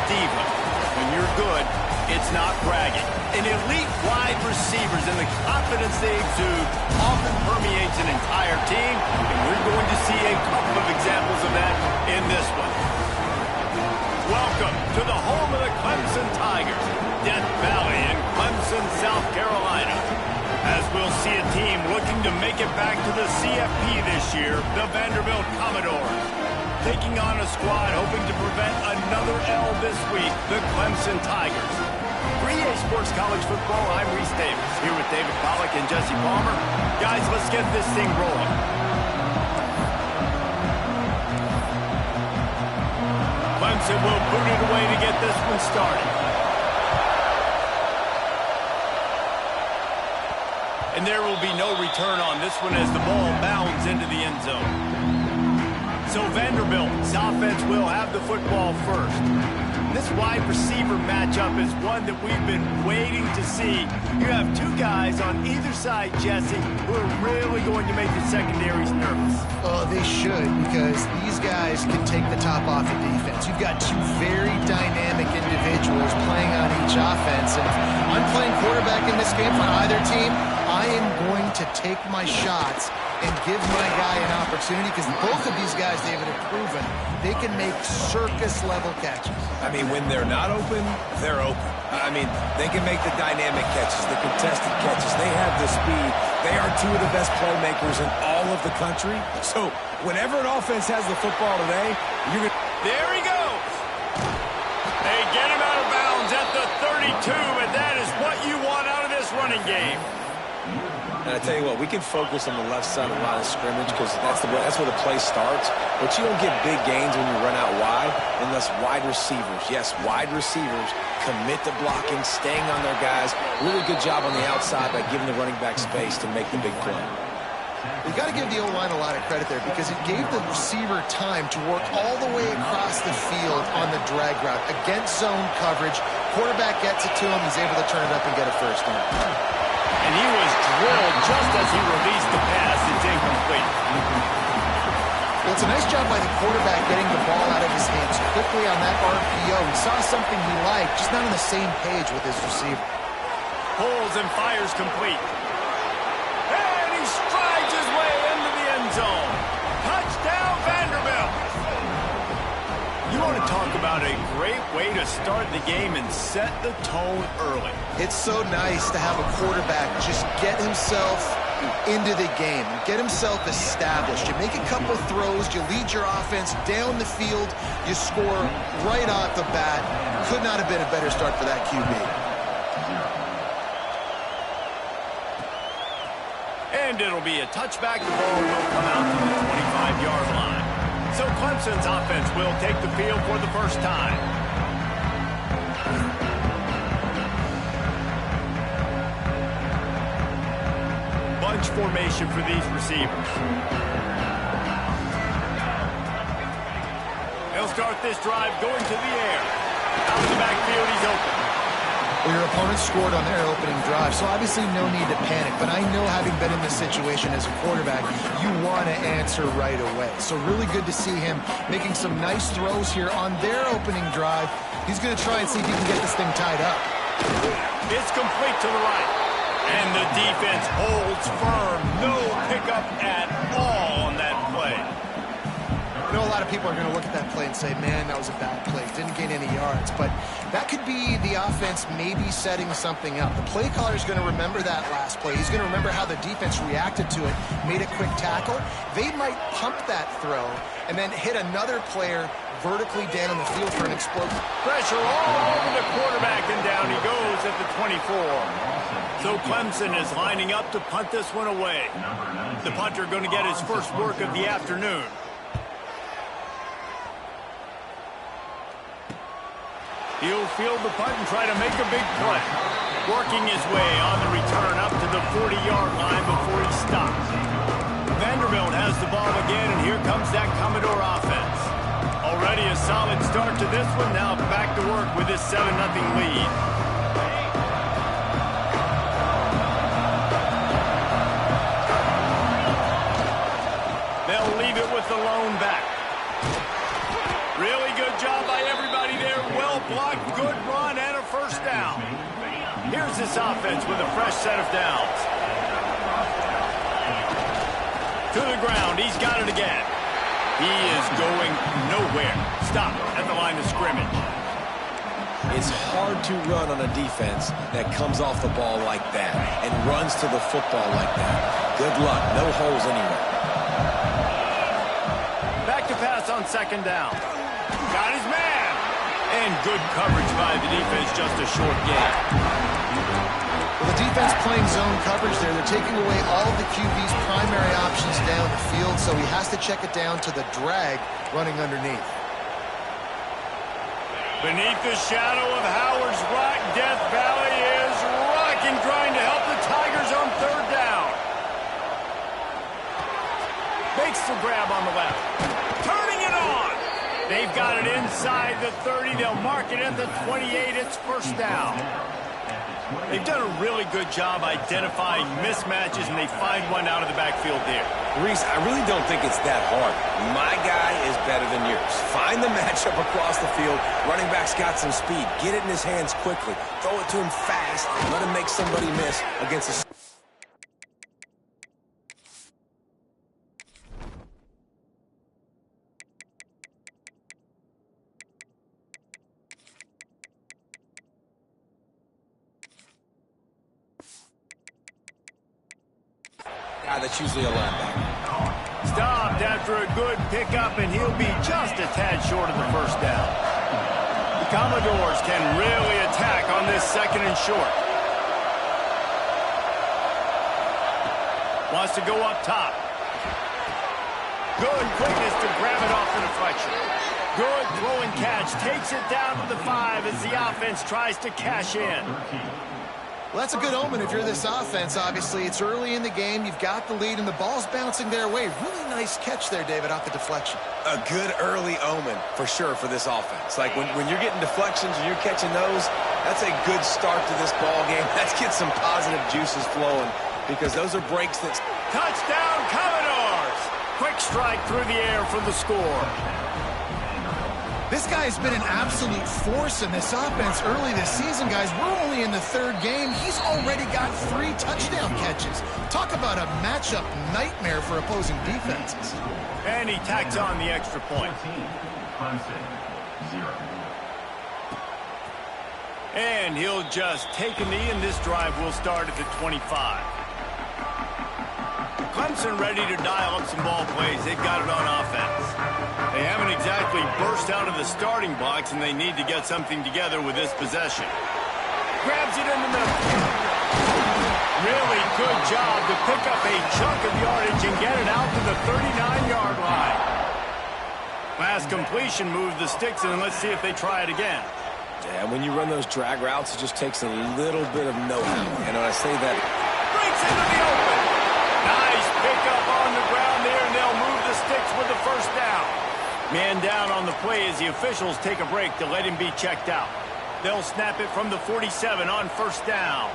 diva. When you're good, it's not bragging. And elite wide receivers and the confidence they exude often permeates an entire team, and we're going to see a couple of examples of that in this one. Welcome to the home of the Clemson Tigers, Death Valley in Clemson, South Carolina. As we'll see a team looking to make it back to the CFP this year, the Vanderbilt Commodores. Taking on a squad hoping to prevent another L this week, the Clemson Tigers. For EA Sports College Football, I'm Reese Davis, here with David Pollack and Jesse Palmer. Guys, let's get this thing rolling. Clemson will boot it away to get this one started. And there will be no return on this one as the ball bounds into the end zone. So Vanderbilt's offense will have the football first. This wide receiver matchup is one that we've been waiting to see. You have two guys on either side, Jesse, who are really going to make the secondaries nervous. Oh, they should, because these guys can take the top off the defense. You've got two very dynamic individuals playing on each offense. And if I'm playing quarterback in this game for either team, I am going to take my shots and give my guy an opportunity, because both of these guys, David, have proven they can make circus-level catches. I mean, when they're not open, they're open. I mean, they can make the dynamic catches, the contested catches. They have the speed. They are two of the best playmakers in all of the country. So whenever an offense has the football today, you're going to... There he goes. They get him out of bounds at the 32, and that is what you want out of this running game. And I tell you what, we can focus on the left side of the line of scrimmage because that's where the play starts. But you don't get big gains when you run out wide unless wide receivers, yes, wide receivers, commit to blocking, staying on their guys. Really good job on the outside by giving the running back space to make the big play. You got to give the O-line a lot of credit there, because it gave the receiver time to work all the way across the field on the drag route against zone coverage. Quarterback gets it to him. He's able to turn it up and get a first down. And he was drilled just as he released the pass. It's incomplete. Well, it's a nice job by the quarterback getting the ball out of his hands quickly on that RPO. He saw something he liked, just not on the same page with his receiver. Pulls and fires complete. And he strides his way into the end zone. Touchdown, Vanderbilt. You want to talk about a great way to start the game and set the tone early. It's so nice to have a quarterback just get himself into the game, get himself established. You make a couple throws, you lead your offense down the field, you score right off the bat. Could not have been a better start for that QB. And it'll be a touchback. The ball will come out to the 25-yard line. So Clemson's offense will take the field for the first time. Bunch formation for these receivers. He'll start this drive going to the air. Out of the backfield, he's open. Well, your opponent scored on their opening drive, so obviously no need to panic. But I know, having been in this situation as a quarterback, you want to answer right away. So really good to see him making some nice throws here on their opening drive. He's going to try and see if he can get this thing tied up. It's complete to the right. And the defense holds firm. No pickup at all on that play. I know a lot of people are going to look at that play and say, man, that was a bad play. Didn't gain any yards. But that could be the offense maybe setting something up. The play caller is going to remember that last play. He's going to remember how the defense reacted to it, made a quick tackle. They might pump that throw and then hit another player vertically down the field for an explosion. Pressure all over the quarterback, and down he goes at the 24. So Clemson is lining up to punt this one away. The punter going to get his first work of the afternoon. He'll field the punt and try to make a big play. Working his way on the return up to the 40-yard line before he stops. Vanderbilt has the ball again, and here comes that Commodore offense. Already a solid start to this one. Now back to work with this 7-0 lead. They'll leave it with the lone back. Really good job by everybody there. Well Well blocked, good run, and a first down. Here's this offense with a fresh set of downs. To the ground, he's got it again. He is going nowhere. Stop at the line of scrimmage. It's hard to run on a defense that comes off the ball like that and runs to the football like that. Good luck. No holes anywhere. Back to pass on second down. Got his man. And good coverage by the defense, just a short gain. Well, the defense playing zone coverage there. They're taking away all of the QB's primary options down the field, so he has to check it down to the drag running underneath. Beneath the shadow of Howard's Rock, Death Valley is rocking, trying to help the Tigers on third down. Makes the grab on the left. Turning it on. They've got it inside the 30. They'll mark it at the 28. It's first down. They've done a really good job identifying mismatches, and they find one out of the backfield there. Reese, I really don't think it's that hard. My guy is better than yours. Find the matchup across the field. Running back's got some speed. Get it in his hands quickly. Throw it to him fast. Let him make somebody miss against a... That's usually a linebacker. Stopped after a good pickup, and he'll be just a tad short of the first down. The Commodores can really attack on this second and short. Wants to go up top. Good quickness to grab it off the deflection. Good throw and catch. Takes it down to the 5 as the offense tries to cash in. Well, that's a good omen if you're this offense. Obviously, it's early in the game. You've got the lead, and the ball's bouncing their way. Really nice catch there, David, off the deflection. A good early omen, for sure, for this offense. Like, when you're getting deflections and you're catching those, that's a good start to this ball game. Let's get some positive juices flowing, because those are breaks that... Touchdown, Commodores! Quick strike through the air for the score. This guy's been an absolute force in this offense early this season, guys. We're only in the third game. He's already got 3 touchdown catches. Talk about a matchup nightmare for opposing defenses. And he tacks on the extra point. And he'll just take a knee, and this drive will start at the 25. Clemson ready to dial up some ball plays. They've got it on offense. They haven't exactly burst out of the starting blocks, and they need to get something together with this possession. Grabs it in the middle. Really good job to pick up a chunk of yardage and get it out to the 39-yard line. Last completion moved the sticks, and let's see if they try it again. Yeah, when you run those drag routes, it just takes a little bit of know-how. And when I say that... Breaks into the open. Nice pickup on the ground there, and they'll move the sticks with the first down. Man down on the play as the officials take a break to let him be checked out. They'll snap it from the 47 on first down.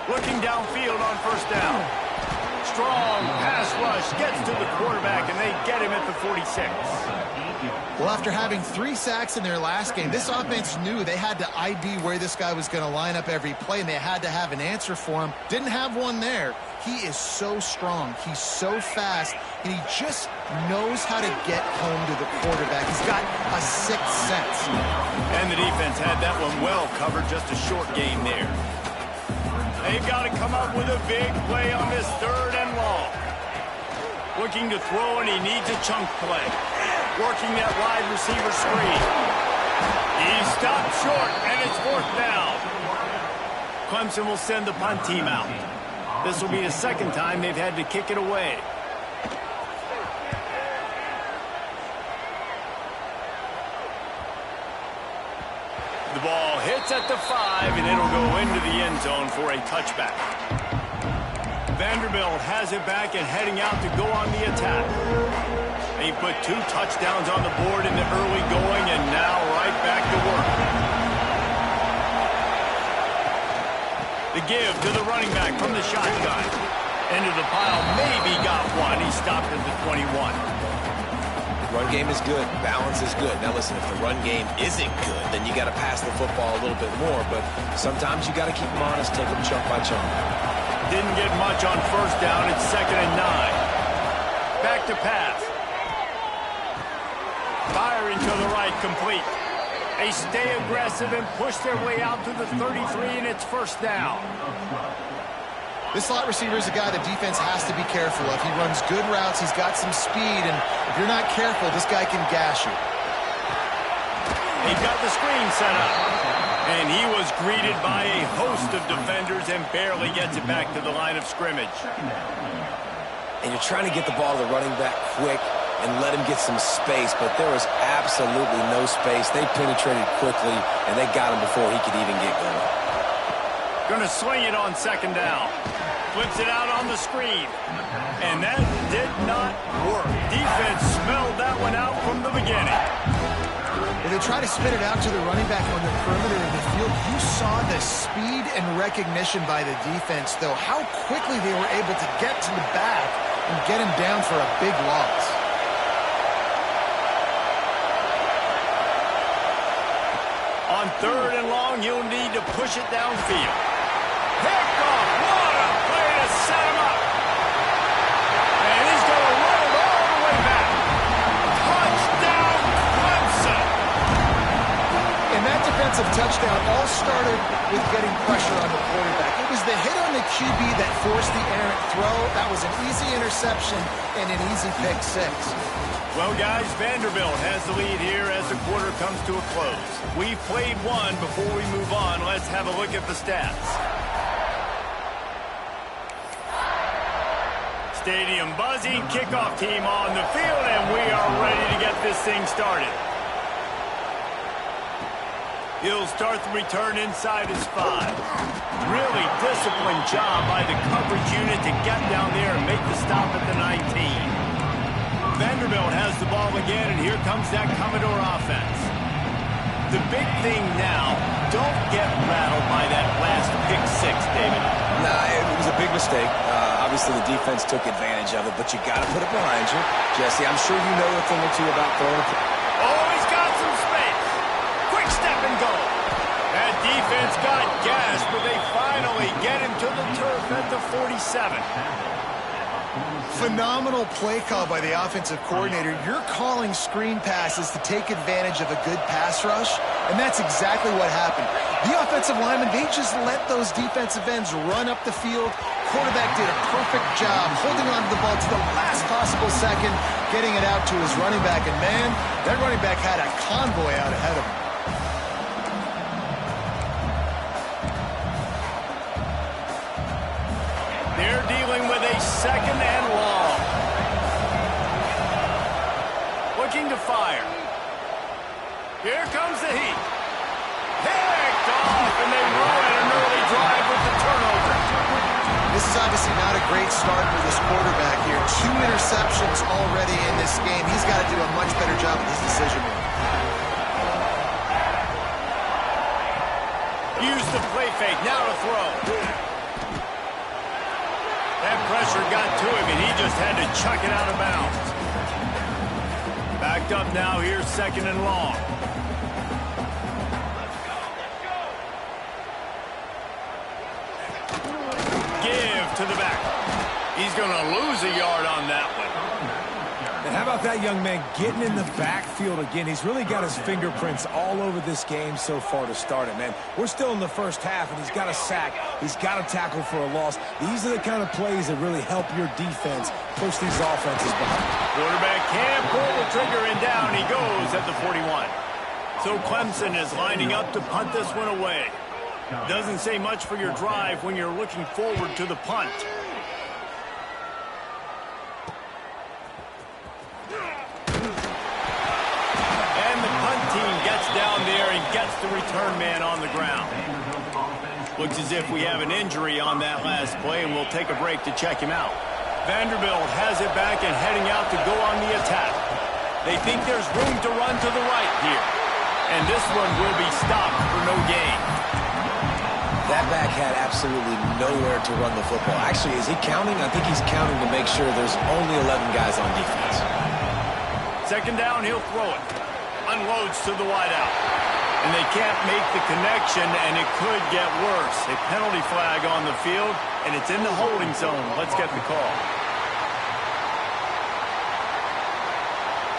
Looking downfield on first down. Strong pass rush gets to the quarterback, and they get him at the 46. Well, after having 3 sacks in their last game, this offense knew they had to ID where this guy was going to line up every play, and they had to have an answer for him. Didn't have one there. He is so strong. He's so fast, and he just knows how to get home to the quarterback. He's got a 6th sense. And the defense had that one well covered, just a short gain there. They've got to come up with a big play on this third and long. Looking to throw, and he needs a chunk play. Working that wide receiver screen. He's stopped short, and it's 4th down. Clemson will send the punt team out. This will be the second time they've had to kick it away. The ball hits at the 5, and it'll go into the end zone for a touchback. Vanderbilt has it back and heading out to go on the attack. They put 2 touchdowns on the board in the early going, and now right back to work. The give to the running back from the shotgun. Into the pile, maybe got one. He stopped at the 21. Run game is good. Balance is good. Now listen, if the run game isn't good, then you got to pass the football a little bit more. But sometimes you got to keep them honest, take them chunk by chunk. Didn't get much on first down. It's 2nd and 9. Back to pass. Firing to the right, complete. They stay aggressive and push their way out to the 33, and it's 1st down. This slot receiver is a guy the defense has to be careful of. He runs good routes. He's got some speed, and if you're not careful, this guy can gash you. He got the screen set up, and he was greeted by a host of defenders and barely gets it back to the line of scrimmage. And you're trying to get the ball to the running back quick and let him get some space, but there was absolutely no space. They penetrated quickly, and they got him before he could even get going. Going to swing it on 2nd down. Flips it out on the screen. And that did not work. Defense smelled that one out from the beginning. When they try to spin it out to the running back on the perimeter of the field, you saw the speed and recognition by the defense, though, how quickly they were able to get to the back and get him down for a big loss. On 3rd and long, you'll need to push it downfield. Picked off. What a play to set him up. And he's going to run it all the way back. Touchdown, Clemson. And that defensive touchdown all started with getting pressure on the quarterback. It was the hit on the QB that forced the errant throw. That was an easy interception and an easy pick 6. Well, guys, Vanderbilt has the lead here as the quarter comes to a close. We've played one. Before we move on, let's have a look at the stats. Stadium buzzing, kickoff team on the field, and we are ready to get this thing started. He'll start the return inside his 5. Really disciplined job by the coverage unit to get down there and make the stop at the 19. Vanderbilt has the ball again, and here comes that Commodore offense. The big thing now, don't get rattled by that last pick 6, David. Nah, it was a big mistake. Obviously, the defense took advantage of it, but you got to put it behind you. Jesse, I'm sure you know a thing or two about throwing a... Oh, he's got some space. Quick step and go. That defense got gas, but they finally get him to the turf at the 47. Phenomenal play call by the offensive coordinator. You're calling screen passes to take advantage of a good pass rush, and that's exactly what happened. The offensive linemen, they just let those defensive ends run up the field. Quarterback did a perfect job holding on to the ball to the last possible second, getting it out to his running back, and man, that running back had a convoy out ahead of him. They're dealing with a 2nd and long. Looking to fire. Here comes the heat. Picked off, and they ruin an early drive with the turnover. This is obviously not a great start for this quarterback here. 2 interceptions already in this game. He's got to do a much better job with his decision-making. Use the play fake. Now to throw. That pressure got to him, and he just had to chuck it out of bounds. Backed up now. Here's 2nd and long. Give to the back. He's going to lose a yard on that one. And how about that young man getting in the backfield again? He's really got his fingerprints all over this game so far to start it, man. We're still in the first half, and he's got a sack. He's got a tackle for a loss. These are the kind of plays that really help your defense push these offenses behind. Quarterback can't pull the trigger, and down he goes at the 41. So Clemson is lining up to punt this one away. Doesn't say much for your drive when you're looking forward to the punt. Down there and gets the return man on the ground. Looks as if we have an injury on that last play, and we'll take a break to check him out. Vanderbilt has it back and heading out to go on the attack. They think there's room to run to the right here. And this one will be stopped for no gain. That back had absolutely nowhere to run the football. Actually, is he counting? I think he's counting to make sure there's only 11 guys on defense. second down, he'll throw it. Unloads to the wideout. And they can't make the connection, and it could get worse. A penalty flag on the field, and it's in the holding zone. Let's get the call.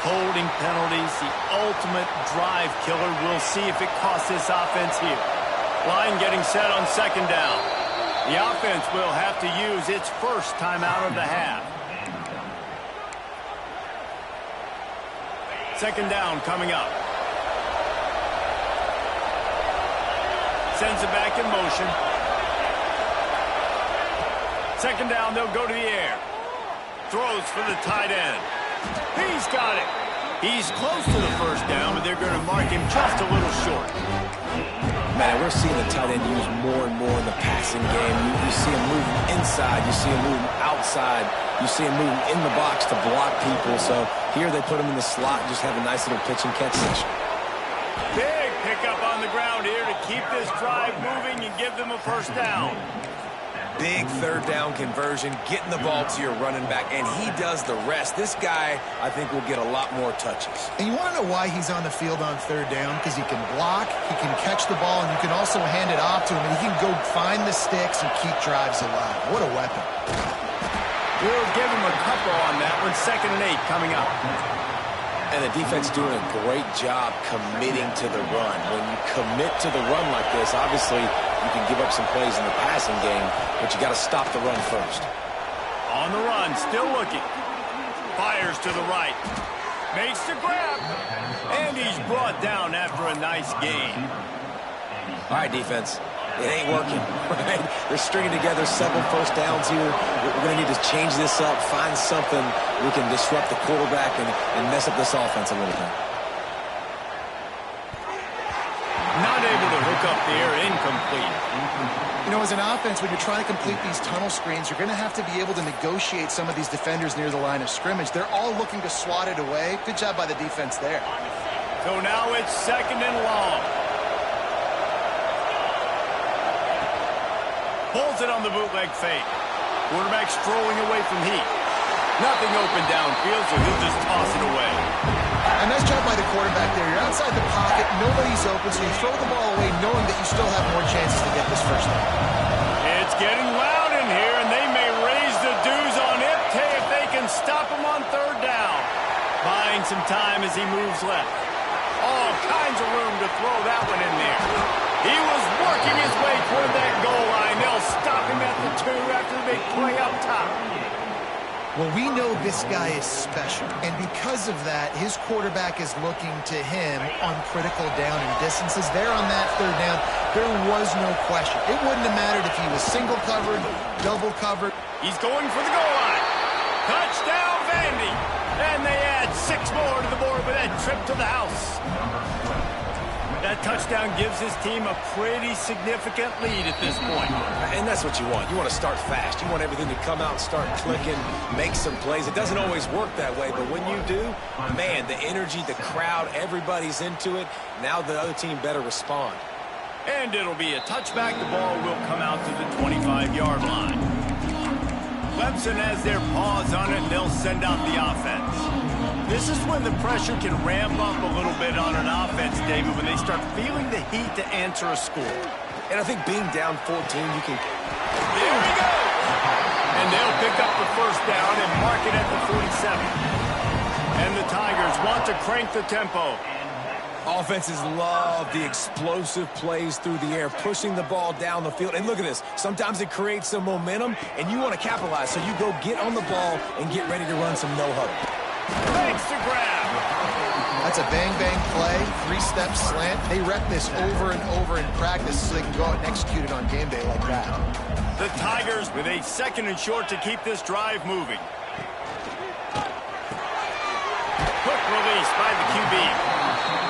Holding penalties, the ultimate drive killer. We'll see if it costs this offense here. Line getting set on second down. The offense will have to use its first timeout of the half. Second down coming up. Sends it back in motion. Second down, they'll go to the air. Throws for the tight end. He's got it. He's close to the first down, but they're going to mark him just a little short. Man, we're seeing the tight end used more and more in the passing game. You see him moving inside. You see him moving outside. You see him moving in the box to block people. So here they put him in the slot and just have a nice little pitch and catch session. Big pickup on the ground here to keep this drive moving and give them a first down. Big third down conversion, getting the ball to your running back, and he does the rest. This guy, I think, will get a lot more touches. And you want to know why he's on the field on third down? Because he can block, he can catch the ball, and you can also hand it off to him, and he can go find the sticks and keep drives alive. What a weapon. We'll give him a couple on that one. 2nd and 8 coming up. And the defense doing a great job committing to the run. When you commit to the run like this, obviously you can give up some plays in the passing game, but you got to stop the run first. On the run, still looking. Fires to the right. Makes the grab. And he's brought down after a nice gain. All right, defense. It ain't working. Right? They're stringing together several first downs here. We're going to need to change this up, find something we can disrupt the quarterback and mess up this offense a little bit. Not able to hook up there, incomplete. You know, as an offense, when you're trying to complete these tunnel screens, you're going to have to be able to negotiate some of these defenders near the line of scrimmage. They're all looking to swat it away. Good job by the defense there. So now it's 2nd and long. Pulls it on the bootleg fake. Quarterback strolling away from heat. Nothing open downfield, so he'll just toss it away. A nice job by the quarterback there. You're outside the pocket, nobody's open, so you throw the ball away knowing that you still have more chances to get this first down. It's getting loud in here, and they may raise the dues on Ipte if they can stop him on third down. Buying some time as he moves left. All kinds of room to throw that one in there. He was working his way toward that goal line. They'll stop him at the 2 after the big play up top. Well, we know this guy is special, and because of that, his quarterback is looking to him on critical down and distances. There on that third down, there was no question. It wouldn't have mattered if he was single covered, double covered. He's going for the goal line. Touchdown, Vandy. And they add 6 more to the board with that trip to the house. That touchdown gives his team a pretty significant lead at this point. And that's what you want. You want to start fast. You want everything to come out, start clicking, make some plays. It doesn't always work that way, but when you do, man, the energy, the crowd, everybody's into it. Now the other team better respond. And it'll be a touchback. The ball will come out to the 25-yard line. Clemson has their paws on it, and they'll send out the offense. This is when the pressure can ramp up a little bit on an offense, David, when they start feeling the heat to answer a score. And I think being down 14, you can... There we go! And they'll pick up the first down and mark it at the 47. And the Tigers want to crank the tempo. Offenses love the explosive plays through the air, pushing the ball down the field. And look at this. Sometimes it creates some momentum, and you want to capitalize. So you go get on the ball and get ready to run some no-huddle. Makes the grab. That's a bang-bang play, 3-step slant. They rep this over and over in practice so they can go out and execute it on game day like that. The Tigers with a 2nd and short to keep this drive moving. Quick release by the QB.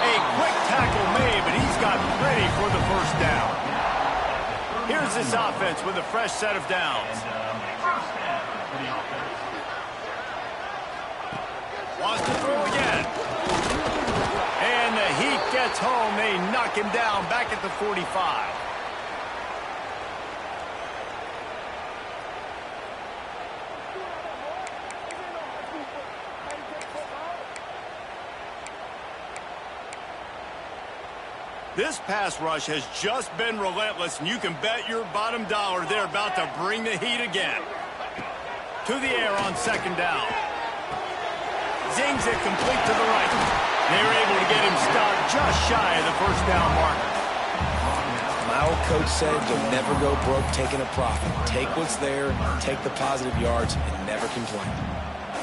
A quick tackle made, but he's got plenty for the first down. Here's this offense with a fresh set of downs. Wants to throw again. And the heat gets home. They knock him down back at the 45. This pass rush has just been relentless, and you can bet your bottom dollar they're about to bring the heat again. To the air on second down. Zings it complete to the right. They were able to get him stopped just shy of the first down marker. My old coach said you'll never go broke taking a profit. Take what's there, take the positive yards, and never complain.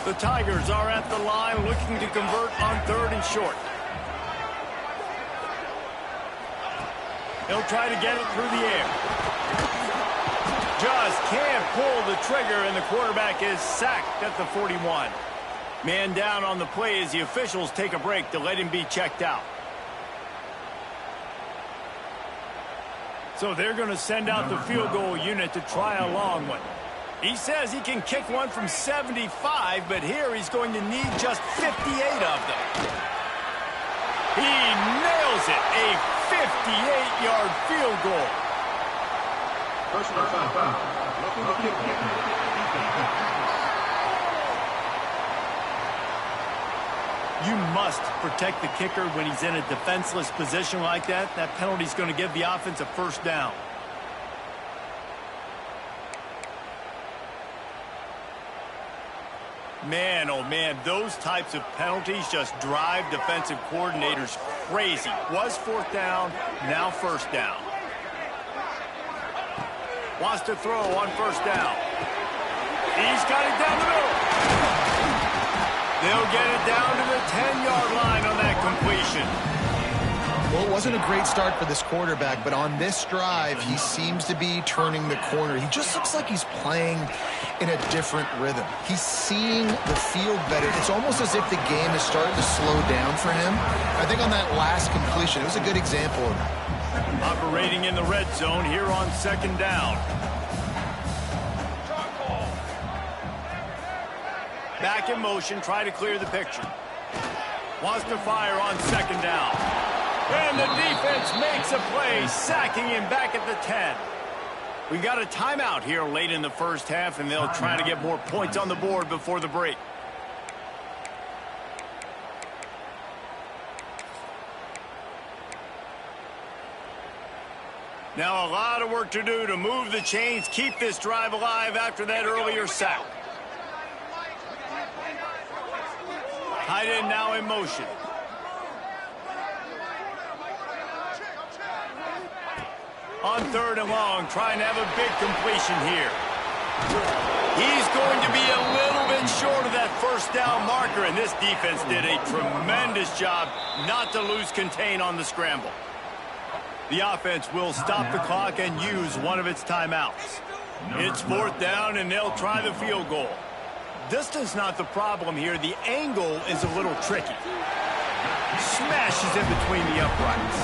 The Tigers are at the line looking to convert on 3rd and short. He'll try to get it through the air. Just can't pull the trigger, and the quarterback is sacked at the 41. Man down on the play as the officials take a break to let him be checked out. So they're going to send out the field goal unit to try a long one. He says he can kick one from 75, but here he's going to need just 58 of them. He nails it, a 58-yard field goal. Personal foul. You must protect the kicker when he's in a defenseless position like that. That penalty's going to give the offense a first down. Man, oh man, those types of penalties just drive defensive coordinators crazy. Was 4th down, now 1st down. Wants to throw on 1st down. He's got it down the middle. They'll get it down to the 10-yard line on that completion. Well, it wasn't a great start for this quarterback, but on this drive, he seems to be turning the corner. He just looks like he's playing in a different rhythm. He's seeing the field better. It's almost as if the game is starting to slow down for him. I think on that last completion, it was a good example of that. Operating in the red zone here on 2nd down. Back in motion, try to clear the picture. Wants to fire on 2nd down. And the defense makes a play, sacking him back at the 10. We got a timeout here late in the first half, and they'll try to get more points on the board before the break. Now a lot of work to do to move the chains, keep this drive alive after that earlier sack. Tight end now in motion. On 3rd and long, trying to have a big completion here. He's going to be a little bit short of that 1st down marker, and this defense did a tremendous job not to lose contain on the scramble. The offense will stop the clock and use one of its timeouts. It's 4th down, and they'll try the field goal. Distance not the problem here. The angle is a little tricky. Smashes in between the uprights.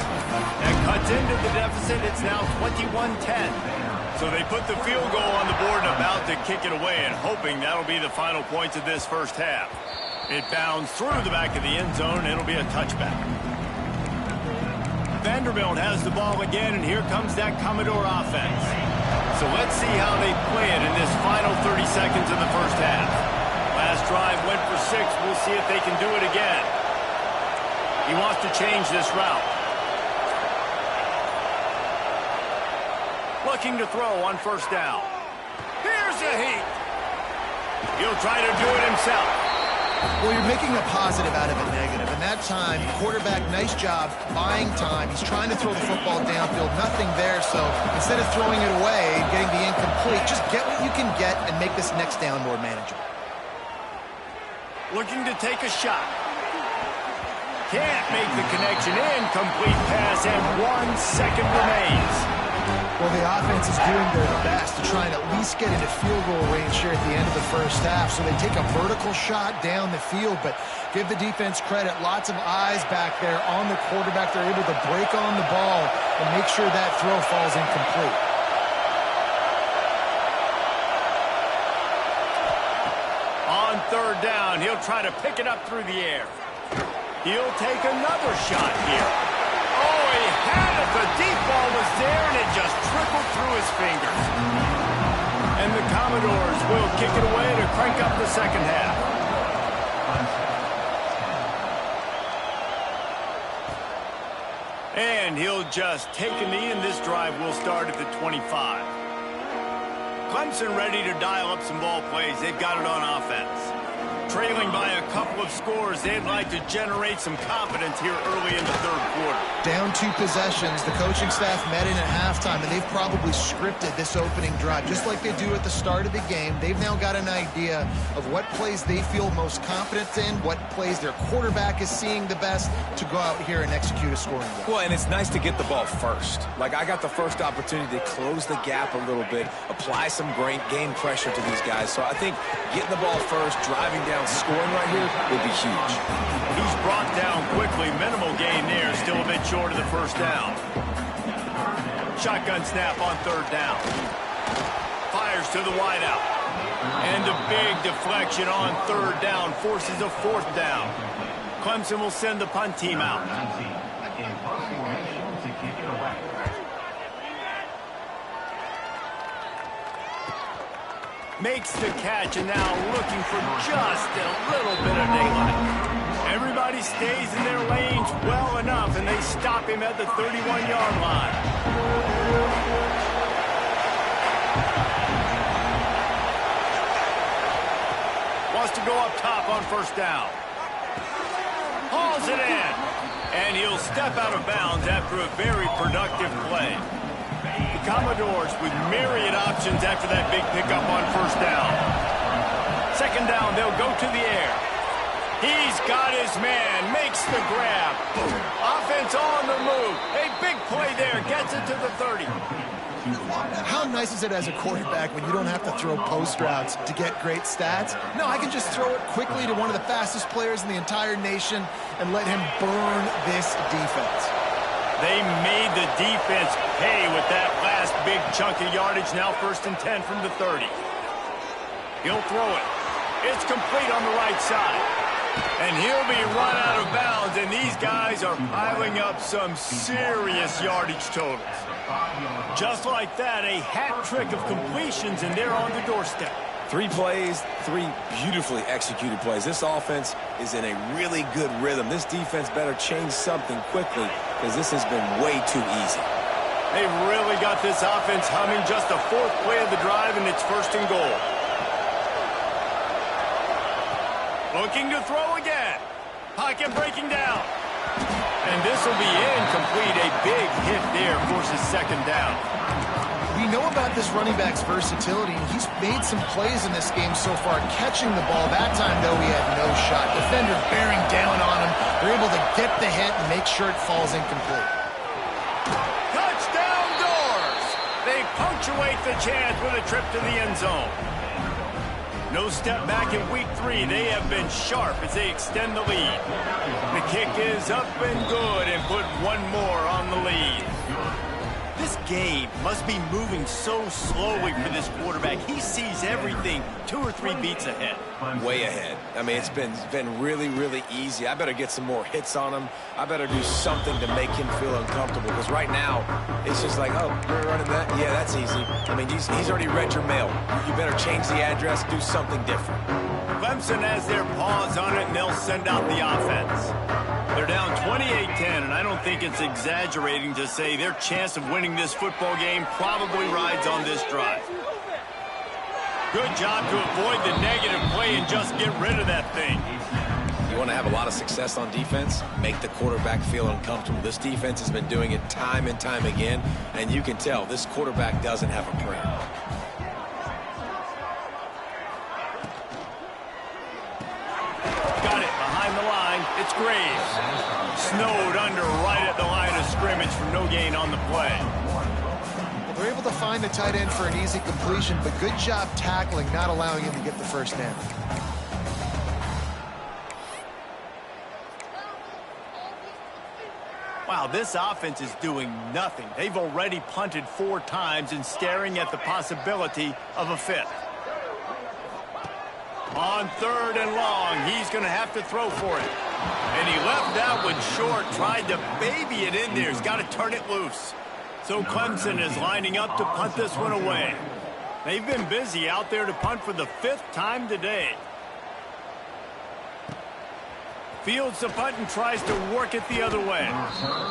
And cuts into the deficit. It's now 21-10. So they put the field goal on the board and about to kick it away, and hoping that'll be the final points of this first half. It bounds through the back of the end zone, and it'll be a touchback. Vanderbilt has the ball again, and here comes that Commodore offense. So let's see how they play it in this final 30 seconds of the first half. Last drive went for 6. We'll see if they can do it again. He wants to change this route. Looking to throw on 1st down. Here's a heat. He'll try to do it himself. Well, you're making a positive out of a negative. And that time, quarterback, nice job, buying time. He's trying to throw the football downfield. Nothing there, so instead of throwing it away and getting the incomplete, just get what you can get and make this next down more manageable. Looking to take a shot. Can't make the connection. Incomplete pass, and 1 second remains. Well, the offense is doing their best to try and at least get into field goal range here at the end of the first half. So they take a vertical shot down the field, but give the defense credit. Lots of eyes back there on the quarterback. They're able to break on the ball and make sure that throw falls incomplete. On 3rd down, he'll try to pick it up through the air. He'll take another shot here. Oh, he had it. The deep ball was there, and it just trickled through his fingers. And the Commodores will kick it away to crank up the second half. And he'll just take a knee, and this drive will start at the 25. Clemson ready to dial up some ball plays. They've got it on offense. Trailing by a couple of scores, they'd like to generate some confidence here early in the third quarter. Down 2 possessions, the coaching staff met in at halftime, and they've probably scripted this opening drive. Just like they do at the start of the game, they've now got an idea of what plays they feel most confident in, what plays their quarterback is seeing the best to go out here and execute a scoring drive. Well, and it's nice to get the ball first. Like, I got the first opportunity to close the gap a little bit, apply some game pressure to these guys. So I think getting the ball first, driving down, scoring right here would be huge. He's brought down quickly. Minimal gain there. Still a bit short of the first down. Shotgun snap on third down. Fires to the wideout. And a big deflection on third down. Forces a fourth down. Clemson will send the punt team out. Makes the catch, and now looking for just a little bit of daylight. Everybody stays in their lanes well enough, and they stop him at the 31-yard line. Wants to go up top on first down. Hauls it in, and he'll step out of bounds after a very productive play. The Commodores with myriad options after that big pickup on first down. Second down, they'll go to the air. He's got his man, makes the grab. Offense on the move. A big play there, gets it to the 30. How nice is it as a quarterback when you don't have to throw post routes to get great stats? No, I can just throw it quickly to one of the fastest players in the entire nation and let him burn this defense. They made the defense pay with that last big chunk of yardage. Now 1st and 10 from the 30. He'll throw it. It's complete on the right side. And he'll be run out of bounds, and these guys are piling up some serious yardage totals. Just like that, a hat trick of completions, and they're on the doorstep. 3 plays, 3 beautifully executed plays. This offense is in a really good rhythm. This defense better change something quickly because this has been way too easy. They've really got this offense humming. Just a 4th play of the drive, and it's 1st and goal. Looking to throw again. Pocket breaking down. And this will be incomplete. A big hit there forces 2nd down. We know about this running back's versatility. He's made some plays in this game so far, catching the ball. That time, though, he had no shot. Defender bearing down on him. They're able to get the hit and make sure it falls incomplete. Touchdown Doors! They punctuate the chance with a trip to the end zone. No step back in week 3. They have been sharp as they extend the lead. The kick is up and good and put one more on the lead. This game must be moving so slowly for this quarterback. He sees everything 2 or 3 beats ahead. Way ahead. I mean, it's been really, really easy. I better get some more hits on him. I better do something to make him feel uncomfortable because right now, it's just like, oh, you're running that? Yeah, that's easy. I mean, he's already read your mail. You better change the address, do something different. Clemson has their paws on it, and they'll send out the offense. They're down 28-10, and I don't think it's exaggerating to say their chance of winning this football game probably rides on this drive. Good job to avoid the negative play and just get rid of that thing. You want to have a lot of success on defense? Make the quarterback feel uncomfortable. This defense has been doing it time and time again, and you can tell this quarterback doesn't have a prayer. Got it behind the line. It's Graves. Snowed under right at the line of scrimmage for no gain on the play. Well, they're able to find the tight end for an easy completion, but good job tackling, not allowing him to get the first down. Wow, this offense is doing nothing. They've already punted 4 times and staring at the possibility of a 5th. On 3rd and long, he's going to have to throw for it. And he left that one short, tried to baby it in there. He's got to turn it loose. So Clemson is lining up to punt this one away. They've been busy out there to punt for the 5th time today. Fields the punt and tries to work it the other way.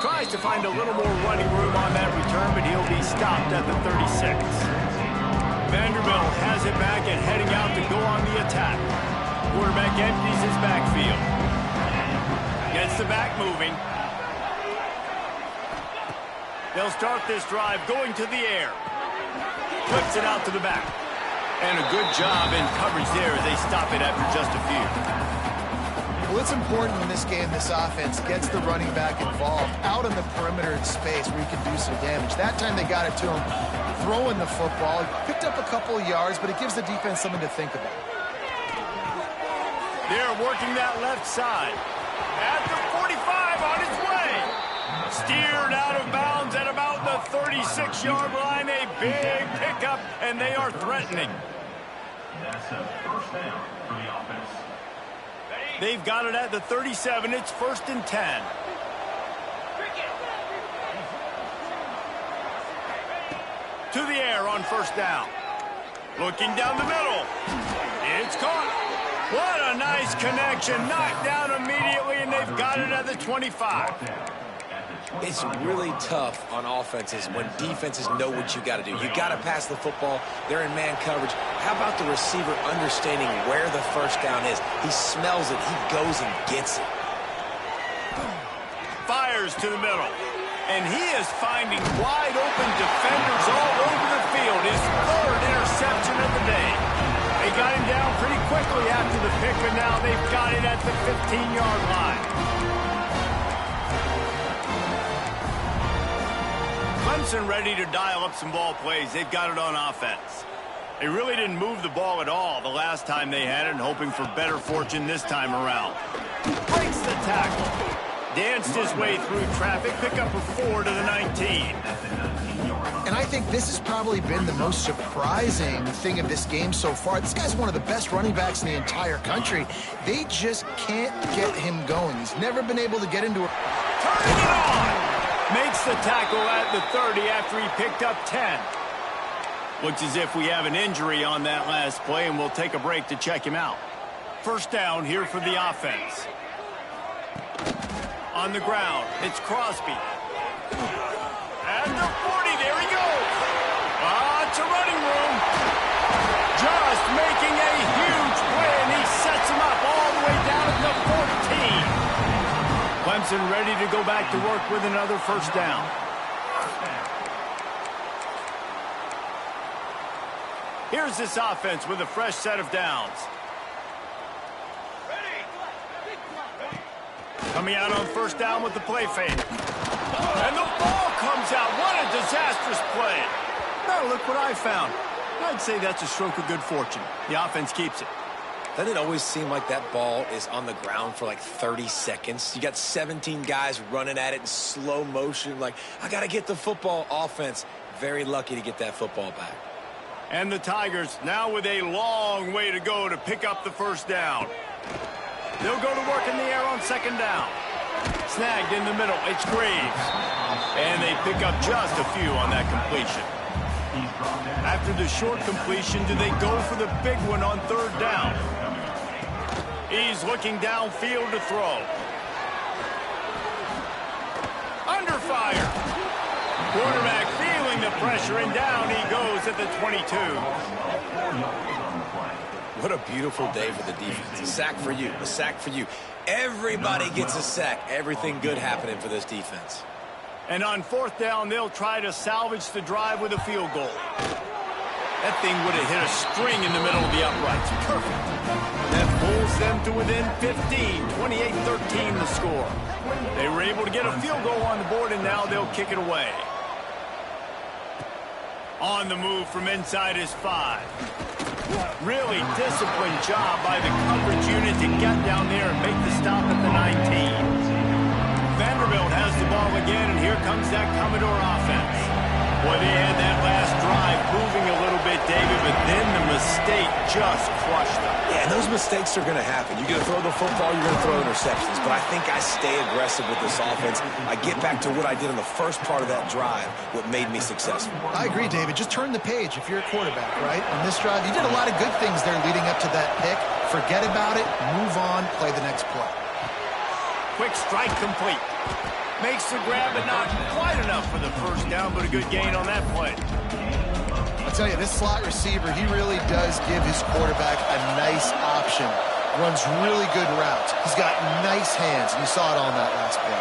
Tries to find a little more running room on that return, but he'll be stopped at the 36. Vanderbilt has it back and heading out to go on the attack. Quarterback empties his backfield. Gets the back moving. They'll start this drive going to the air. Flips it out to the back. And a good job in coverage there as they stop it after just a few. Well, it's important in this game this offense gets the running back involved out on the perimeter in space where he can do some damage. That time they got it to him throwing the football. He picked up a couple of yards, but it gives the defense something to think about. They're working that left side. At the 45 on his way. Steered out of bounds at about the 36-yard line. A big pickup, and they are threatening. That's a first down for the offense. They've got it at the 37. It's 1st and 10. To the air on 1st down. Looking down the middle. It's caught. What a nice connection. Knocked down immediately, and they've got it at the 25. It's really tough on offenses when defenses know what you got to do. You got to pass the football. They're in man coverage. How about the receiver understanding where the first down is? He smells it. He goes and gets it. Fires to the middle. And he is finding wide open defenders all over the field. His 3rd interception of the day. They got him down pretty quickly after the pick, and now they've got it at the 15-yard line. Clemson ready to dial up some ball plays. They've got it on offense. They really didn't move the ball at all the last time they had it, and hoping for better fortune this time around. Breaks the tackle. Danced his way through traffic. Pick up a 4 to the 19. And I think this has probably been the most surprising thing of this game so far. This guy's one of the best running backs in the entire country. They just can't get him going. He's never been able to get into a... Turning it on! Makes the tackle at the 30 after he picked up 10. Looks as if we have an injury on that last play, and we'll take a break to check him out. 1st down here for the offense. On the ground, it's Crosby. At the 40, there he goes. It's a running room. Just making a huge play, and he sets him up all the way down at the 14. Clemson ready to go back to work with another 1st down. Here's this offense with a fresh set of downs. Coming out on 1st down with the play fake. And the ball comes out. What a disastrous play. Now look what I found. I'd say that's a stroke of good fortune. The offense keeps it. Doesn't it always seem like that ball is on the ground for like 30 seconds? You got 17 guys running at it in slow motion. Like, I got to get the football. Offense, very lucky to get that football back. And the Tigers now with a long way to go to pick up the 1st down. They'll go to work in the air on 2nd down. Snagged in the middle. It's Graves. And they pick up just a few on that completion. After the short completion, do they go for the big one on 3rd down? He's looking downfield to throw. Under fire. Quarterback feeling the pressure, and down he goes at the 22. What a beautiful day for the defense. A sack for you. A sack for you. Everybody gets a sack. Everything good happening for this defense. And on 4th down, they'll try to salvage the drive with a field goal. That thing would have hit a string in the middle of the uprights. Perfect. That pulls them to within 15. 28-13 the score. They were able to get a field goal on the board, and now they'll kick it away. On the move from inside his 5. Really disciplined job by the coverage unit to get down there and make the stop at the 19. Vanderbilt has the ball again, and here comes that Commodore offense. Boy, they had that last drive moving a little bit, David, but then the mistake just crushed them. Yeah, and those mistakes are going to happen. You're going to throw the football, you're going to throw interceptions. But I think I stay aggressive with this offense. I get back to what I did in the first part of that drive, what made me successful. I agree, David. Just turn the page if you're a quarterback, right? On this drive, you did a lot of good things there leading up to that pick. Forget about it, move on, play the next play. quick strike complete. Makes the grab, but not quite enough for the first down, but a good gain on that play. I'll tell you, this slot receiver, he really does give his quarterback a nice option. Runs really good routes. He's got nice hands, and you saw it on that last play.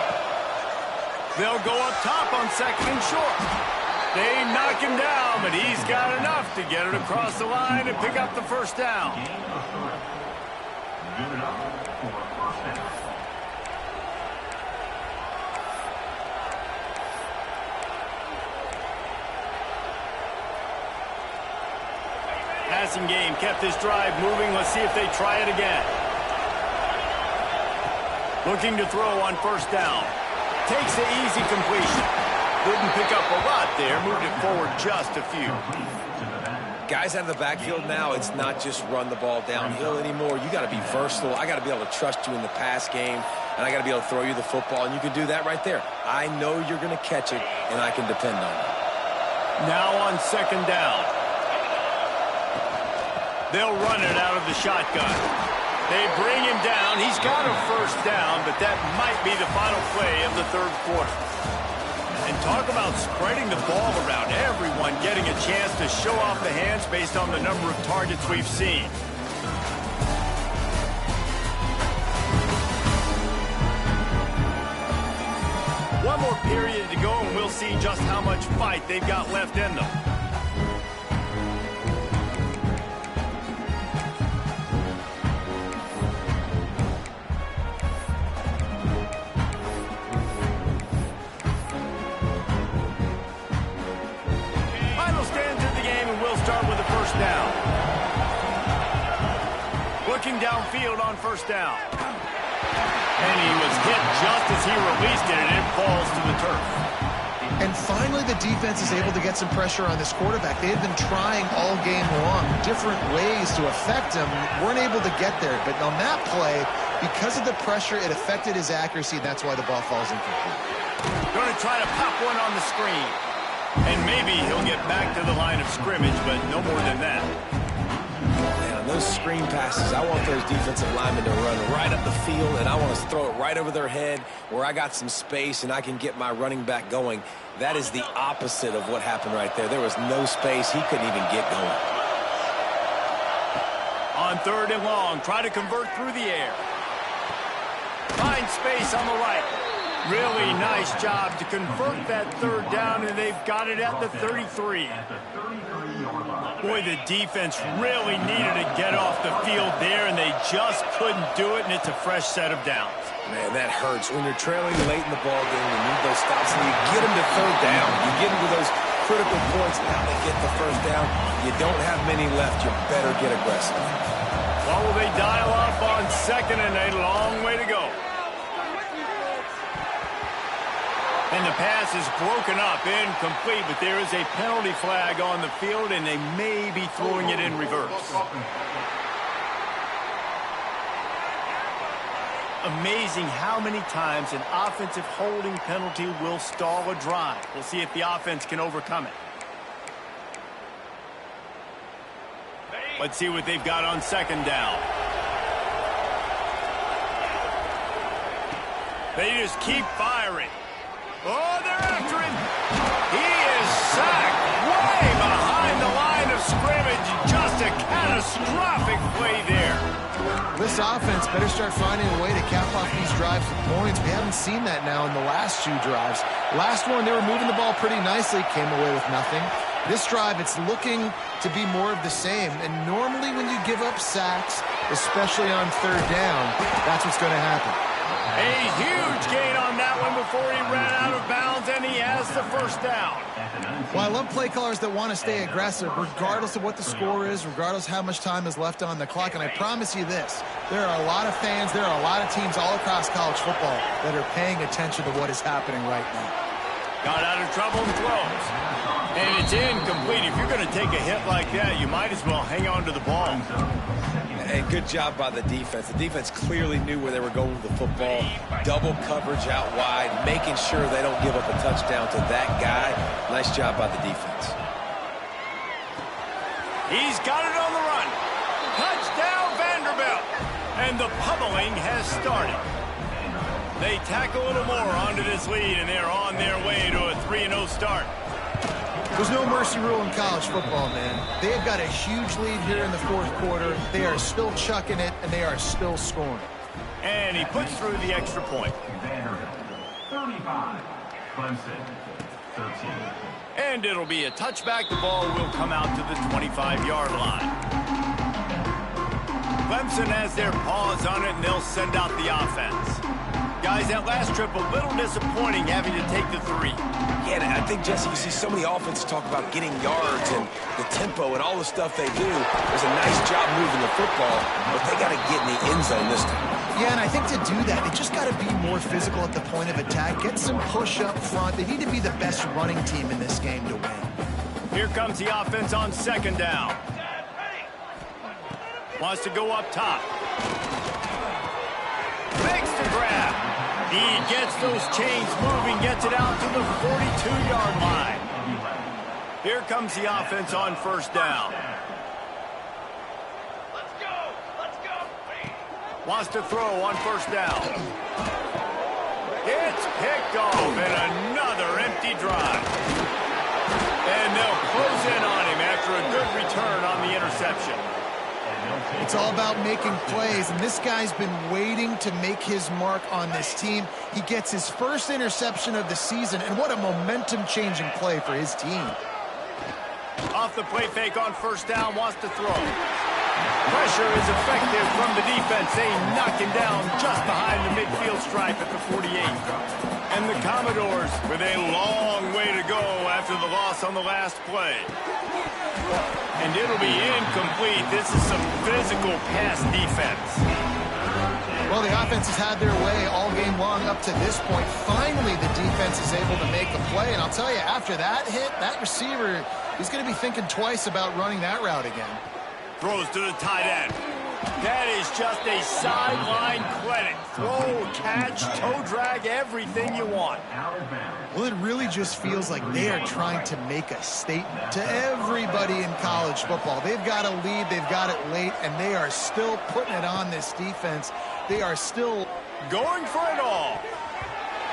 They'll go up top on second and short. They knock him down, but he's got enough to get it across the line and pick up the first down. Good enough for a first down. Passing game kept this drive moving. Let's see if they try it again. Looking to throw on first down. Takes the easy completion. Didn't pick up a lot there. Moved it forward just a few. Guys out of the backfield now, it's not just run the ball downhill anymore. You got to be versatile. I got to be able to trust you in the pass game, and I got to be able to throw you the football, and you can do that right there. I know you're going to catch it, and I can depend on it. Now on second down. They'll run it out of the shotgun. They bring him down. He's got a first down, but that might be the final play of the third quarter. And talk about spreading the ball around. Everyone getting a chance to show off the hands based on the number of targets we've seen. One more period to go, and we'll see just how much fight they've got left in them. Down. Looking downfield on first down. And he was hit just as he released it, and it falls to the turf. And finally, the defense is able to get some pressure on this quarterback. They had been trying all game long, different ways to affect him. Weren't able to get there. But on that play, because of the pressure, it affected his accuracy. That's why the ball falls incomplete. Going to try to pop one on the screen. And maybe he'll get back to the line of scrimmage, but no more than that. Man, on those screen passes, I want those defensive linemen to run right up the field, and I want to throw it right over their head where I got some space and I can get my running back going. That is the opposite of what happened right there. There was no space. He couldn't even get going. On third and long, try to convert through the air. Find space on the right. Really nice job to convert that third down, and they've got it at the 33. Boy, the defense really needed to get off the field there, and they just couldn't do it, and it's a fresh set of downs. Man, that hurts. When you're trailing late in the ball game, you need those stops, and you get them to third down. You get them to those critical points. Now they get the first down. You don't have many left. You better get aggressive. Well, will they dial up on second and a long way to go? And the pass is broken up, incomplete, but there is a penalty flag on the field, and they may be throwing it in reverse. Amazing how many times an offensive holding penalty will stall a drive. We'll see if the offense can overcome it. Let's see what they've got on second down. They just keep firing. Oh, they're after him. He is sacked way behind the line of scrimmage. Just a catastrophic play there. This offense better start finding a way to cap off these drives with points. We haven't seen that now in the last two drives. Last one, they were moving the ball pretty nicely, came away with nothing. This drive, it's looking to be more of the same. And normally when you give up sacks, especially on third down, that's what's going to happen. A huge gain on that one before he ran out of bounds, and he has the first down. Well, I love play callers that want to stay aggressive, regardless of what the score is, regardless of how much time is left on the clock. And I promise you this, there are a lot of fans, there are a lot of teams all across college football that are paying attention to what is happening right now. Got out of trouble and throws. And it's incomplete. If you're going to take a hit like that, you might as well hang on to the ball. Hey, good job by the defense. The defense clearly knew where they were going with the football. Double coverage out wide, making sure they don't give up a touchdown to that guy. Nice job by the defense. He's got it on the run. Touchdown, Vanderbilt. And the pummeling has started. They tack a little more onto this lead, and they're on their way to a 3-0 start. There's no mercy rule in college football, man. They have got a huge lead here in the fourth quarter. They are still chucking it, and they are still scoring. And he puts through the extra point. Vanderbilt, 35. Clemson, 13. And it'll be a touchback. The ball will come out to the 25-yard line. Clemson has their paws on it, and they'll send out the offense. Guys, that last trip a little disappointing having to take the 3. Yeah, and I think, Jesse, you see so many offenses talk about getting yards and the tempo and all the stuff they do. There's a nice job moving the football, but they got to get in the end zone this time. Yeah, and I think to do that, they just got to be more physical at the point of attack. Get some push up front. They need to be the best running team in this game to win. Here comes the offense on second down. Wants to go up top. Fakes the grab. He gets those chains moving, gets it out to the 42-yard line. Here comes the offense on first down. Wants to throw on first down. It's picked off, and another empty drive. And they'll close in on him after a good return on the interception. It's all about making plays, and this guy's been waiting to make his mark on this team. He gets his first interception of the season, and what a momentum-changing play for his team. Off the play fake on first down, wants to throw. Pressure is effective from the defense. They knock him down just behind the midfield stripe at the 48. And the Commodores with a long way to go after the loss on the last play. And it'll be incomplete. This is some physical pass defense. Well, the offense has had their way all game long up to this point. Finally, the defense is able to make a play. And I'll tell you, after that hit, that receiver, he's going to be thinking twice about running that route again. Throws to the tight end. That is just a sideline credit. Throw, catch, toe drag, everything you want. Well, it really just feels like they are trying to make a statement to everybody in college football. They've got a lead, they've got it late, and they are still putting it on this defense. They are still going for it all.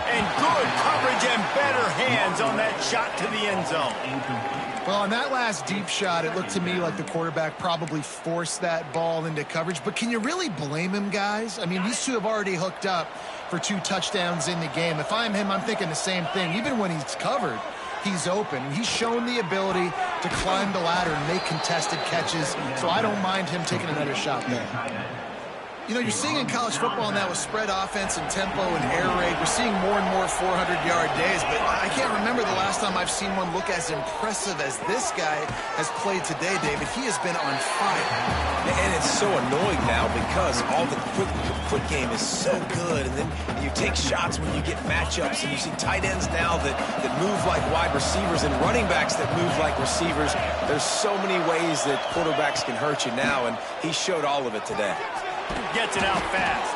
And good coverage and better hands on that shot to the end zone. Well, on that last deep shot, it looked to me like the quarterback probably forced that ball into coverage. But can you really blame him, guys? I mean, these two have already hooked up for 2 touchdowns in the game. If I'm him, I'm thinking the same thing. Even when he's covered, he's open. He's shown the ability to climb the ladder and make contested catches. So I don't mind him taking another shot there. You know, you're seeing in college football now with spread offense and tempo and air raid, we're seeing more and more 400-yard days, but I can't remember the last time I've seen one look as impressive as this guy has played today, David. He has been on fire. And it's so annoying now because all the quick game is so good, and then you take shots when you get matchups, and you see tight ends now that move like wide receivers and running backs that move like receivers. There's so many ways that quarterbacks can hurt you now, and he showed all of it today. Gets it out fast.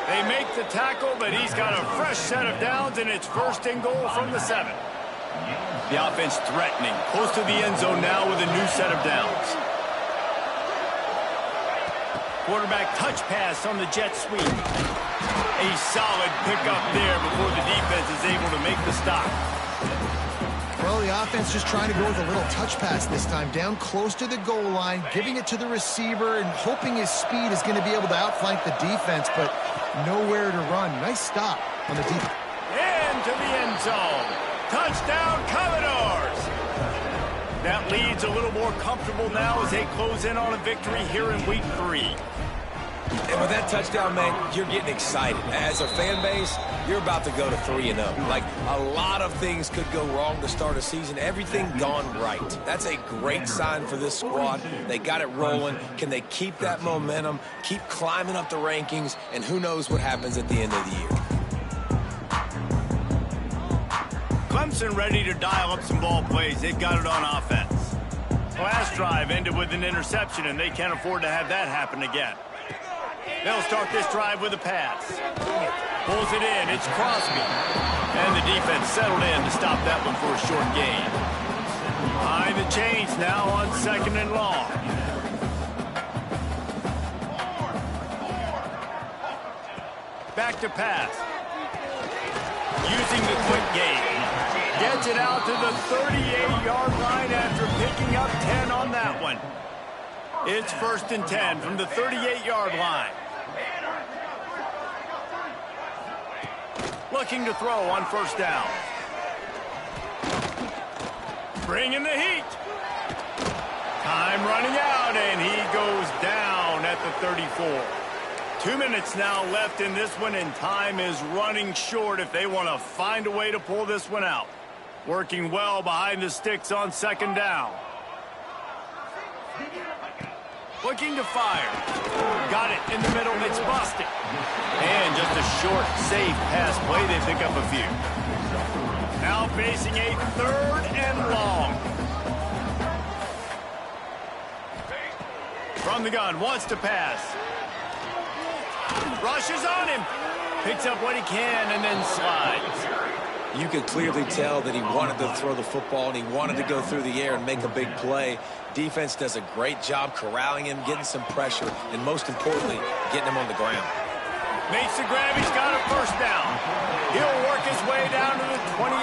They make the tackle, but he's got a fresh set of downs, and it's first and goal from the 7. The offense threatening, close to the end zone now with a new set of downs. Quarterback touch pass on the jet sweep. A solid pickup there before the defense is able to make the stop. Well, the offense just trying to go with a little touch pass this time, down close to the goal line, giving it to the receiver and hoping his speed is going to be able to outflank the defense, but nowhere to run. Nice stop on the defense. Into the end zone. Touchdown, Commodores! That lead's a little more comfortable now as they close in on a victory here in week 3. And with that touchdown, man, you're getting excited. As a fan base, you're about to go to 3-0. Like, a lot of things could go wrong to start a season. Everything gone right. That's a great sign for this squad. They got it rolling. Can they keep that momentum, keep climbing up the rankings, and who knows what happens at the end of the year. Clemson ready to dial up some ball plays. They've got it on offense. Last drive ended with an interception, and they can't afford to have that happen again. They'll start this drive with a pass. Pulls it in. It's Crosby. And the defense settled in to stop that one for a short gain. Behind the chains now on 2nd and long. Back to pass. using the quick game. Gets it out to the 38-yard line after picking up 10 on that one. It's 1st and 10 from the 38-yard line. Looking to throw on 1st down. Bringing the heat. Time running out, and he goes down at the 34. 2 minutes now left in this one, and time is running short if they want to find a way to pull this one out. Working well behind the sticks on 2nd down. Looking to fire. Got it in the middle. It's busted. And just a short, safe pass play. They pick up a few. Now facing a 3rd and long. From the gun, wants to pass. Rushes on him. Picks up what he can and then slides. You could clearly tell that he wanted to throw the football and he wanted to go through the air and make a big play. Defense does a great job corralling him, getting some pressure, and most importantly, getting him on the ground. Makes the grab. He's got a 1st down. He'll work his way down to the 28.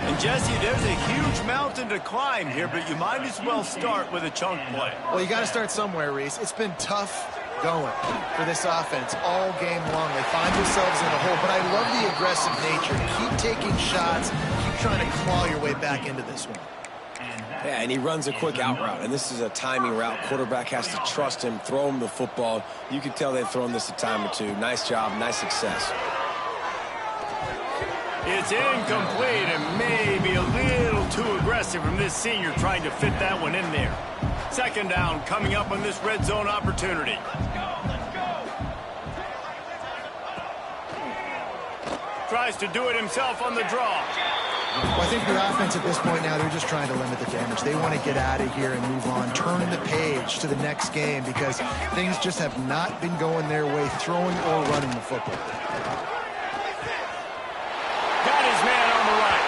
And Jesse, there's a huge mountain to climb here, but you might as well start with a chunk play. Well, you got to start somewhere, Reese. It's been tough going for this offense all game long. They find themselves in a hole, but I love the aggressive nature. Keep taking shots. Keep trying to claw your way back into this one. Yeah, and he runs a quick out route, and this is a timing route. Quarterback has to trust him, throw him the football. You can tell they've thrown this a time or two. Nice job, nice success. It's incomplete and maybe a little too aggressive from this senior trying to fit that one in there. 2nd down coming up on this red zone opportunity. Tries to do it himself on the draw. Well, I think the offense at this point now, they're just trying to limit the damage. They want to get out of here and move on, turn the page to the next game because things just have not been going their way, throwing or running the football. Got his man on the right.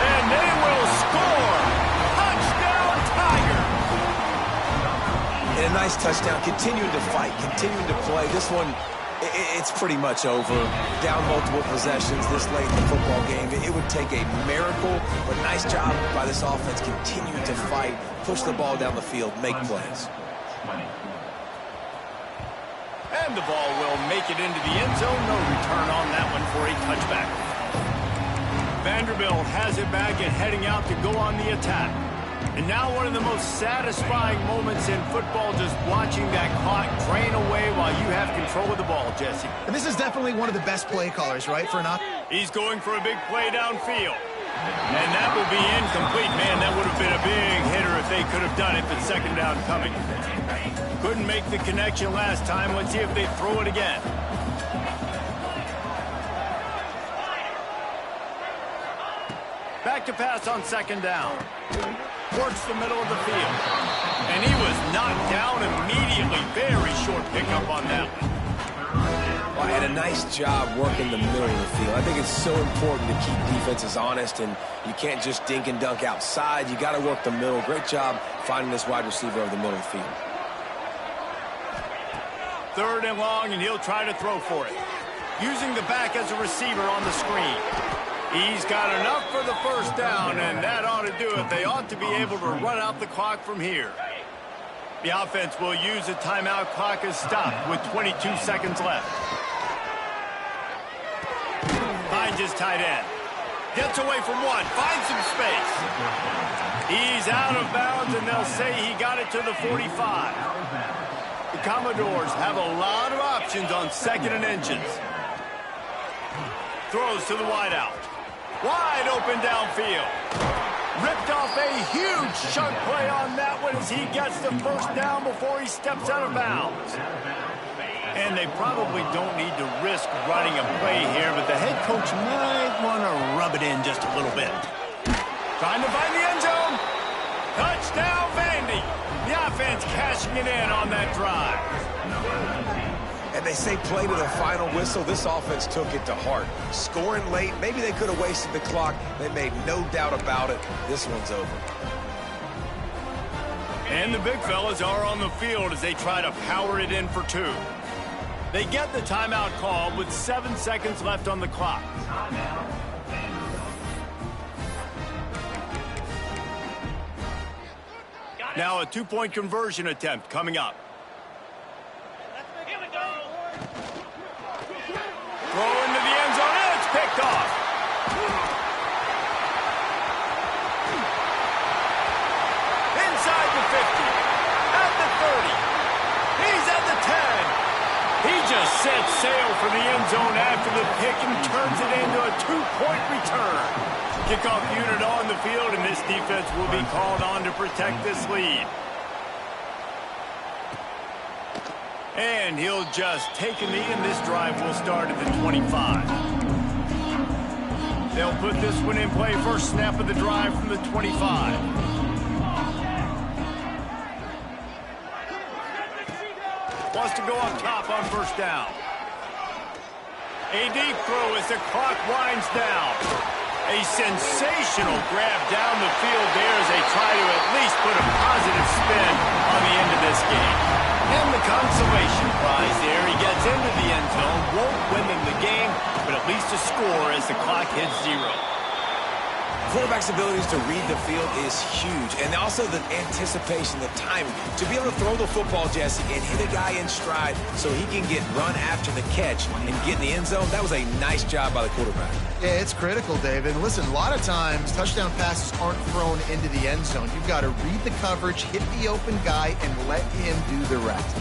And they will score. Touchdown, Tiger. And a nice touchdown, continuing to fight, continuing to play. This one, it's pretty much over. Down multiple possessions this late in the football game. It would take a miracle, but nice job by this offense continuing to fight, push the ball down the field, make plays. And the ball will make it into the end zone. No return on that one for a touchback. Vanderbilt has it back and heading out to go on the attack. And now one of the most satisfying moments in football, just watching that clock drain away while you have control of the ball, Jesse. And this is definitely one of the best play callers, right, for an offense? He's going for a big play downfield. And that will be incomplete. Man, that would have been a big hitter if they could have done it, but 2nd down coming. Couldn't make the connection last time. Let's see if they throw it again. Back to pass on 2nd down. Works the middle of the field. And he was knocked down immediately. Very short pickup on that one. Well, and a nice job working the middle of the field. I think it's so important to keep defenses honest, and you can't just dink and dunk outside. You got to work the middle. Great job finding this wide receiver over the middle of the field. 3rd and long, and he'll try to throw for it. Using the back as a receiver on the screen. He's got enough for the 1st down, and that ought to do it. They ought to be able to run out the clock from here. The offense will use a timeout. Clock is stopped with 22 seconds left. Finds his tight end. Gets away from one. Finds some space. He's out of bounds, and they'll say he got it to the 45. The Commodores have a lot of options on 2nd and inches. Throws to the wideout. Wide open downfield. Ripped off a huge chunk play on that one as he gets the 1st down before he steps out of bounds. And they probably don't need to risk running a play here, but the head coach might want to rub it in just a little bit. Trying to find the end zone. Touchdown, Vandy. The offense cashing it in on that drive. And they say play to the final whistle. This offense took it to heart. Scoring late, maybe they could have wasted the clock. They made no doubt about it. This one's over. And the big fellas are on the field as they try to power it in for 2. They get the timeout call with 7 seconds left on the clock. Now a two-point conversion attempt coming up. Throw into the end zone, and it's picked off. Inside the 50, at the 30, he's at the 10. He just sets sail for the end zone after the pick and turns it into a two-point return. Kickoff unit on the field, and this defense will be called on to protect this lead. And he'll just take a knee, and this drive will start at the 25. They'll put this one in play. First snap of the drive from the 25. Wants to go up top on first down. A deep throw as the clock winds down. A sensational grab down the field there as they try to at least put a positive spin on the end of this game. And the consolation prize there. He gets into the end zone, won't win them the game, but at least a score as the clock hits 0. Quarterback's abilities to read the field is huge, and also the anticipation, the timing. To be able to throw the football, Jesse, and hit a guy in stride so he can get run after the catch and get in the end zone, that was a nice job by the quarterback. Yeah, it's critical, David. And listen, a lot of times touchdown passes aren't thrown into the end zone. You've got to read the coverage, hit the open guy, and let him do the rest.